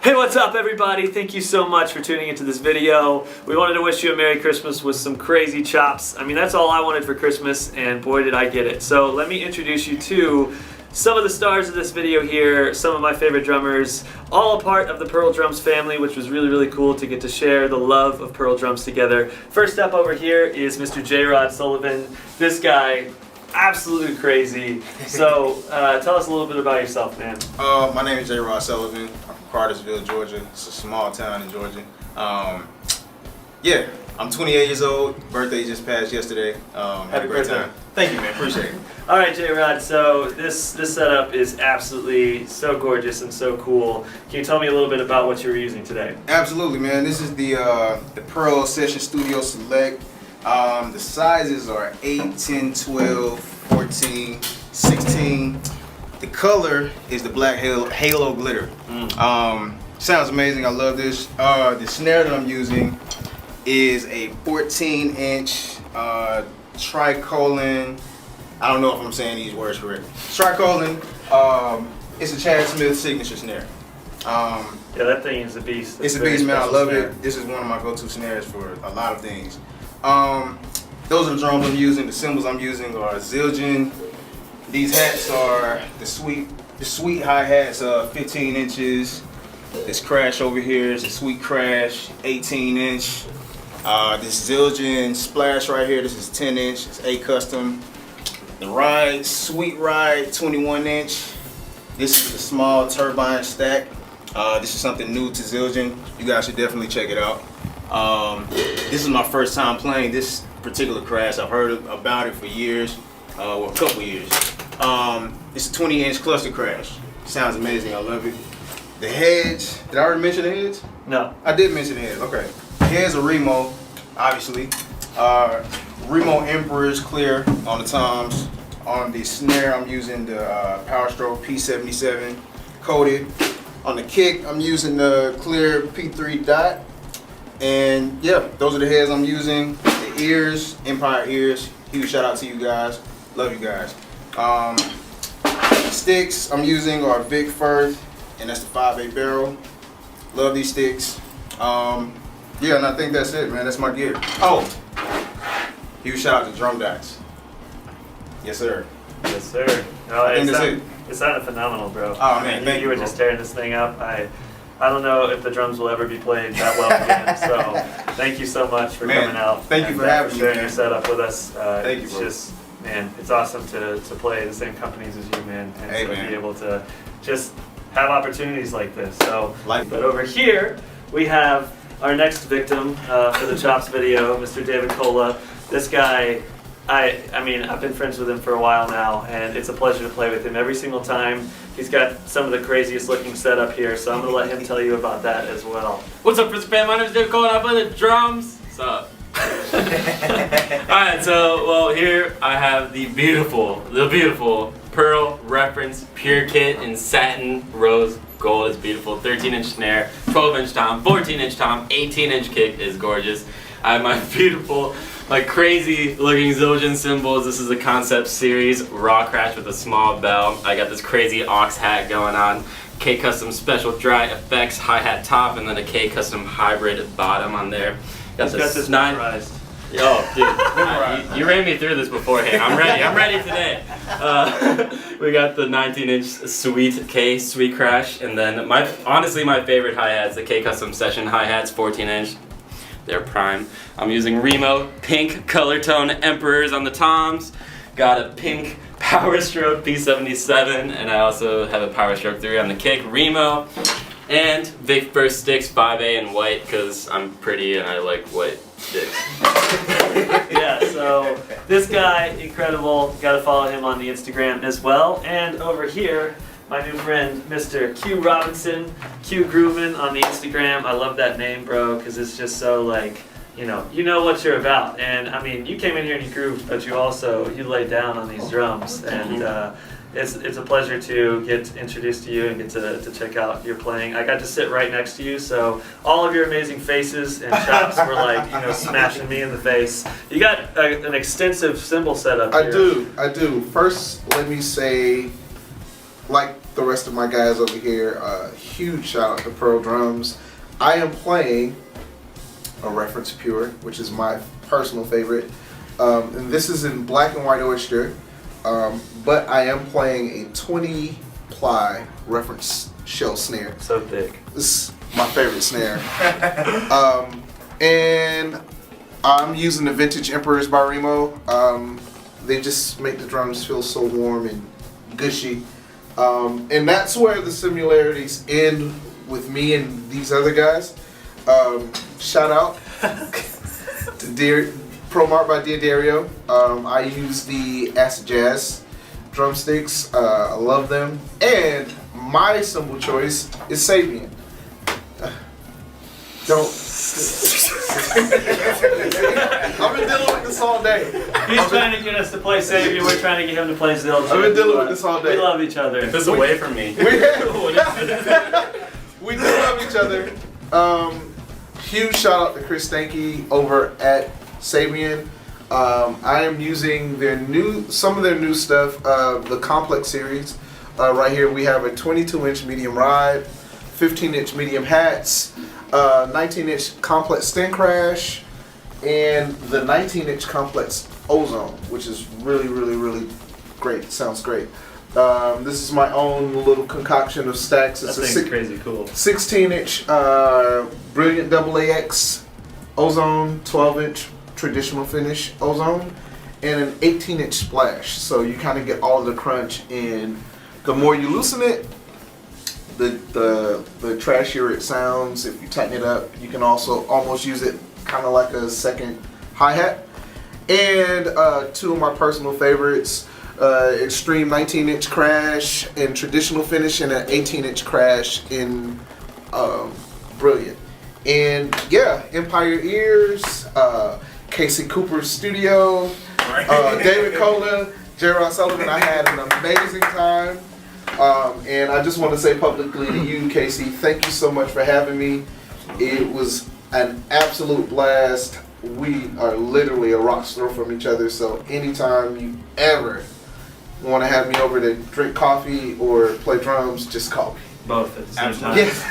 Hey, what's up everybody? Thank you so much for tuning into this video. We wanted to wish you a Merry Christmas with some crazy chops. I mean, that's all I wanted for Christmas, and boy did I get it. So let me introduce you to some of the stars of this video here, some of my favorite drummers, all a part of the Pearl Drums family, which was really cool to get to share the love of Pearl Drums together. First up over here is Mr. J-Rod Sullivan. This guy, absolutely crazy. So tell us a little bit about yourself, man. My name is J-Rod Sullivan. I'm from Cartersville, Georgia. It's a small town in Georgia. Yeah, I'm 28 years old. Birthday just passed yesterday. Happy birthday. Thank you, man. Appreciate it. All right, J-Rod, so this setup is absolutely so gorgeous and so cool. Can you tell me a little bit about what you were using today? Absolutely, man. This is the Pearl Session Studio Select. The sizes are 8, 10, 12, 14, 16. The color is the black halo glitter. Sounds amazing. I love this. The snare that I'm using is a 14-inch tricolon. I don't know if I'm saying these words correct. Tricolon. It's a Chad Smith signature snare. Yeah, that thing is a beast. It's a beast, man. I love it. This is one of my go-to snares for a lot of things. Those are the drums I'm using. The cymbals I'm using are Zildjian. These hats are the sweet hi-hats, 15 inches. This crash over here is a sweet crash, 18-inch. This Zildjian splash right here, this is 10-inch. It's A custom. The ride, sweet ride, 21-inch. This is the small turbine stack. This is something new to Zildjian. You guys should definitely check it out. This is my first time playing this particular crash. I've heard about it for years, well, a couple years. It's a 20-inch cluster crash. Sounds amazing. I love it. The heads. Did I already mention the heads? No. I did mention the heads. Okay. The heads are Remo, obviously. Remo Emperor's clear on the toms. On the snare, I'm using the Power Stroke P77 coated. On the kick, I'm using the clear P3 dot. And yeah, those are the heads I'm using. The ears, Empire ears. Huge shout out to you guys. Love you guys. Sticks I'm using are Vic Firth, and that's the 5/8 barrel. Love these sticks. Yeah, and I think that's it, man. That's my gear. Oh, huge shout out to Drum Dots. Yes, sir. Yes, sir. No, I think that's it. It sounded phenomenal, bro. Oh man, thank you were bro. just tearing this thing up. I don't know if the drums will ever be played that well again. So thank you so much for coming out. Thank you for having me, sharing man. your setup with us. Thank you, it's bro. just, man, it's awesome to play the same companies as you, man, and Hey, to man. be able to just have opportunities like this. So, Like- but over here we have our next victim for the Chops video, Mr. David Cola. This guy, I mean, I've been friends with him for a while now, and it's a pleasure to play with him every single time. He's got some of the craziest looking setup here, so I'm going to let him tell you about that as well. What's up, Chris fan? My name is David Cole, and I play the drums. What's up? Alright, so, well, here I have the beautiful Pearl Reference Pure Kit in satin rose gold. It's beautiful. 13-inch snare, 12-inch tom, 14-inch tom, 18-inch kick is gorgeous. I have my beautiful, like crazy looking Zildjian cymbals. This is a concept series, raw crash with a small bell. I got this crazy aux hat going on. K-Custom special dry effects hi-hat top, and then a K-Custom hybrid bottom on there. He's got this memorized. Oh, dude, you ran me through this beforehand. I'm ready today. We got the 19-inch sweet crash, and then honestly my favorite hi-hats, the K-Custom Session hi-hats, 14-inch. They're prime. I'm using Remo pink color tone Emperors on the toms. Got a pink Power Stroke P77, and I also have a Power Stroke 3 on the kick. Remo and Vic First sticks 5A in white because I'm pretty and I like white sticks. Yeah, so this guy, incredible. Got to follow him on the Instagram as well. And over here, my new friend, Mr. Q Robinson, Q Groovin on the Instagram. I love that name, bro, because it's just so like, you know what you're about. And I mean, you came in here and you grooved, but you laid down on these drums, and it's a pleasure to get introduced to you and get to check out your playing. I got to sit right next to you, so all of your amazing faces and chops were like, smashing me in the face. You got an extensive cymbal setup here. I do. First, let me say, like the rest of my guys over here. Huge shout out to Pearl Drums. I am playing a Reference Pure, which is my personal favorite. And this is in black and white oyster. But I am playing a 20 ply Reference shell snare. So thick. This is my favorite snare. And I'm using the Vintage Emperors by Remo. They just make the drums feel so warm and gushy. And that's where the similarities end with me and these other guys. Shout out to Pro Mart by Dear Dario. I use the Acid Jazz drumsticks. I love them. And my cymbal choice is Sabian. I've been dealing with this all day. He's trying to get us to play Savior. We're trying to get him to play Zildjian. I've been dealing with this all day. We love each other. This away from me. We do love each other. Huge shout out to Chris Stanky over at Sabian. I am using some of their new stuff, the Complex series. Right here we have a 22-inch medium ride, 15-inch medium hats, 19-inch complex stem crash, and the 19-inch complex ozone, which is really, really, really great. Sounds great. This is my own little concoction of stacks. It's That thing's crazy cool. 16-inch Brilliant AAX ozone, 12-inch traditional finish ozone, and an 18-inch splash. So you kind of get all of the crunch, and the more you loosen it, the trashier it sounds. If you tighten it up, you can also almost use it kind of like a second hi-hat. And two of my personal favorites, Extreme 19-inch crash in traditional finish and an 18-inch crash in Brilliant. And yeah, Empire Ears, Casey Cooper's studio, David Cola, J-Rod Sullivan. I had an amazing time. And I just want to say publicly to you, Casey, thank you so much for having me. It was an absolute blast. We are literally a rock's throw from each other, so anytime you ever want to have me over to drink coffee or play drums, just call me. Both at the same time. Yes,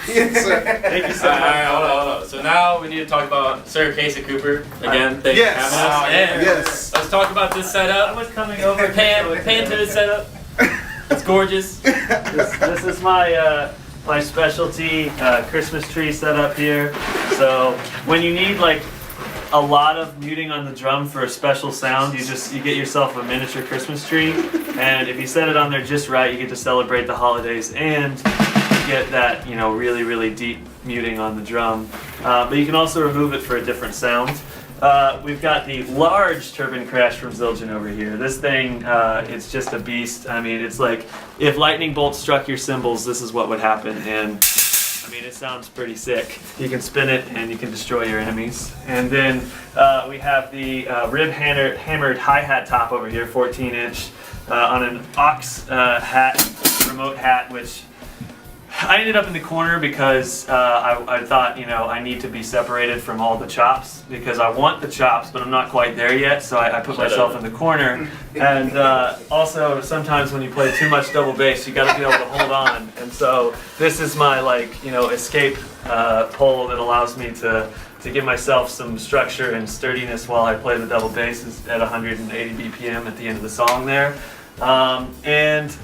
yes sir. Thank you so much. Alright, hold on. So now we need to talk about Sir Casey Cooper. Again, thanks Yes. for having us. And Yes. let's talk about this setup. I was coming over. Pan to the setup. It's gorgeous. This is my my specialty Christmas tree setup here. So when you need like a lot of muting on the drum for a special sound, you get yourself a miniature Christmas tree, and if you set it on there just right, you get to celebrate the holidays and get that, you know, really, really deep muting on the drum. But you can also remove it for a different sound. We've got the large turbine crash from Zildjian over here. This thing, it's just a beast. I mean, it's like if lightning bolts struck your cymbals, this is what would happen. And I mean, it sounds pretty sick. You can spin it and you can destroy your enemies. And then we have the rib hammered hi-hat top over here, 14-inch, on an aux hat, remote hat, which I ended up in the corner because I thought, you know, I need to be separated from all the chops because I want the chops, but I'm not quite there yet, so I put myself in the corner. And also, sometimes when you play too much double bass, you got to be able to hold on. And so this is my, like, you know, escape pole that allows me to give myself some structure and sturdiness while I play the double bass at 180 BPM at the end of the song there. And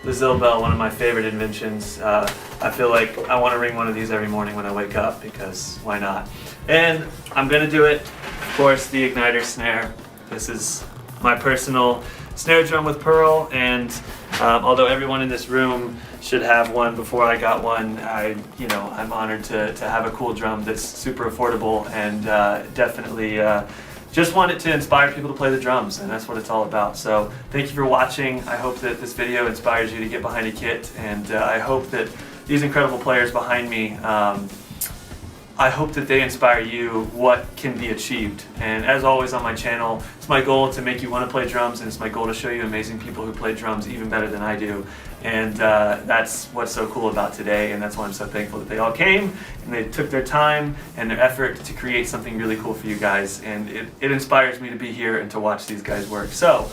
the Zill Bell, one of my favorite inventions. I feel like I want to ring one of these every morning when I wake up because why not? And I'm going to do it, of course, the Igniter snare. This is my personal snare drum with Pearl, and although everyone in this room should have one before I got one, I'm honored to have a cool drum that's super affordable and definitely just wanted to inspire people to play the drums, and that's what it's all about. So thank you for watching. I hope that this video inspires you to get behind a kit, and I hope that these incredible players behind me, I hope that they inspire you what can be achieved. And as always on my channel, it's my goal to make you want to play drums, and it's my goal to show you amazing people who play drums even better than I do. And that's what's so cool about today, and that's why I'm so thankful that they all came and they took their time and their effort to create something really cool for you guys. And it inspires me to be here and to watch these guys work. So,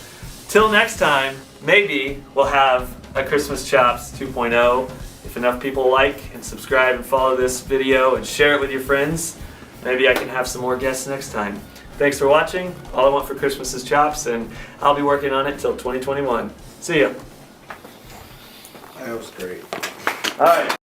till next time, maybe we'll have a Christmas Chops 2.0. If enough people like and subscribe and follow this video and share it with your friends, maybe I can have some more guests next time. Thanks for watching. All I want for Christmas is Chops, and I'll be working on it till 2021. See ya. That was great. All right.